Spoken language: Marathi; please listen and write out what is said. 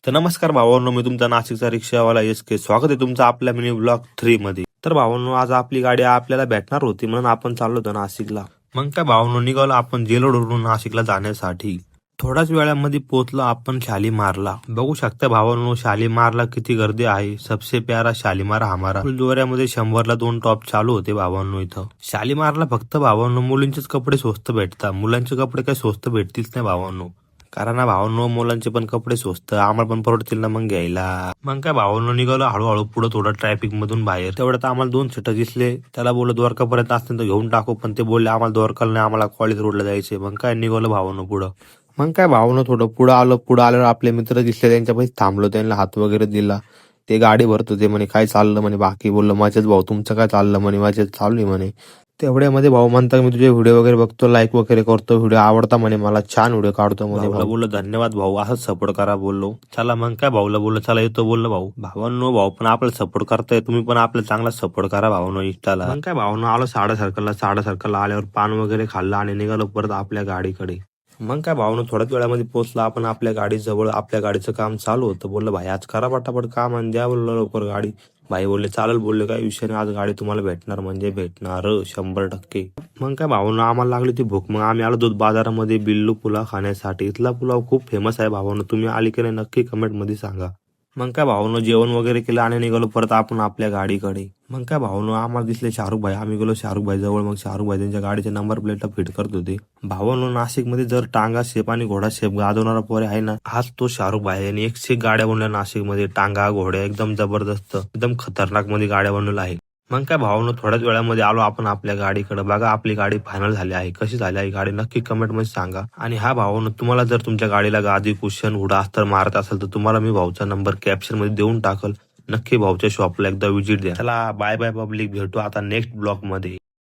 तर नमस्कार भावांनो, मी तुमचा नाशिकचा रिक्षावाला SK. स्वागत आहे तुमचं आपल्या मिनी ब्लॉग 3 मध्ये. तर भावांनो, आज आपली गाडी आपल्याला भेटणार होती म्हणून आपण चाललो होतो नाशिकला. मग काय भावांनो, निघालो आपण जेलोडवरून नाशिकला जाण्यासाठी. थोड्याच वेळामध्ये पोहोचलो आपण शालीमारला. बघू शकता भावांनो, शालीमारला किती गर्दी आहे. सबसे प्यारा शालीमार हमारा. फुलदोऱ्यामध्ये 100ला 2 टॉप चालू होते भावांनो इथं. शालीमारला फक्त भावांनो मुलींचेच कपडे स्वस्त भेटतात. मुलांचे कपडे काही स्वस्त भेटतीच नाही भावांनो. कारण ना भावांनो, मुलांचे पण कपडे स्वस्त, आम्हाला पण परवडतील ना मग घ्यायला. मग काय भावांनो, निघालो हळूहळू पुढे थोडं ट्रॅफिक मधून बाहेर. तेवढ्यात आम्हाला 2 सीट दिसले. त्याला बोललो द्वारकापर्यंत असतील तर घेऊन टाकू, पण ते बोलले आम्हाला द्वारकाला नाही, आम्हाला कॉलेज रोडला जायचे. मग काय निघालो भावांनो पुढं. मग काय भावांनो, थोडं पुढं आलो. पुढं आल्यावर आपले मित्र दिसले, त्यांच्यापाशी थांबलो, त्यांना हात वगैरे दिला. ते गाडी भरत होते म्हणे, काय चाललं म्हणे बाकी. बोललो मजेत भाऊ, तुमचं काय चाललं म्हणे. मजेत चालू आहे म्हणे. तेवढ्यामध्ये भाऊ म्हणता, मी तुझे व्हिडिओ वगैरे बघतो, लाईक वगैरे करतो, व्हिडिओ आवडता म्हणे मला, छान व्हिडिओ काढतो म्हणे. भाऊला बोललो धन्यवाद भाऊ, असंच सपोर्ट करा बोललो. चला मग काय भाऊला बोललो, चला येतो बोललो भाऊ. भावांनो, भाऊ पण आपल्याला सपोर्ट करताय, तुम्ही पण आपल्याला चांगला सपोर्ट करा भावांनो इंस्टाला. मग काय भावांनो, आलो साडा सर्कलला आल्यावर पान वगैरे खाल्लं आणि निघालो परत आपल्या गाडीकडे. मग काय भावांनो, थोड्याच वेळामध्ये पोहोचला आपण आपल्या गाडीजवळ. आपल्या गाडीचं काम चालू होतं. बोललं भाई आज करा पटापट काम आणि द्या बोललो लवकर गाडी. भाई बोलले चालेल, बोलले काही विषय नाही, आज गाडी तुम्हाला भेटणार म्हणजे भेटणार 100%. मग काय भावांनो, आम्हाला लागली ती भूक. मग आम्ही आलो दूध बाजारामध्ये बिल्लू पुलाव खाण्यासाठी. इथला पुलाव खूप फेमस आहे भावांनो, तुम्ही आली की नाही नक्की कमेंट मध्ये सांगा. मग काय भावांनो, जेवण वगैरे केलं आणि निघालो परत आपण आपल्या गाडीकडे. मग काय भावांनो, आम्हाला दिसले शाहरुख भाई. आम्ही गेलो शाहरुख भाई जवळ. मग शाहरुख भाई त्यांच्या गाडीच्या नंबर प्लेटला फिट करत होते. भावांनो, नाशिक मध्ये जर टांगा शेप आणि घोडा शेप गाजवणारा पोरे आहे ना, हाच तो शाहरुख भाई. आणि 101 गाड्या बनवल्या नाशिक मध्ये, टांगा घोड्या एकदम जबरदस्त, एकदम खतरनाक मध्ये गाड्या बनवल्या आहे. मग काय भावांनो, थोड्याच वेळामध्ये आलो आपण आपल्या गाडीकडे. बघा आपली गाडी फायनल झाली आहे. कशी झाली आहे गाडी नक्की कमेंट मध्ये सांगा. आणि हा भावांनो, तुम्हाला जर तुमच्या गाडीला गादी कुशन हुडा अस्तर मारत असेल तर तुम्हाला मी भाऊचा नंबर कॅप्शन मध्ये देऊन टाकल. नक्की भाऊच्या शॉपला एकदा व्हिजिट द्या. चला बाय बाय पब्लिक, भेटू आता नेक्स्ट ब्लॉग मध्ये.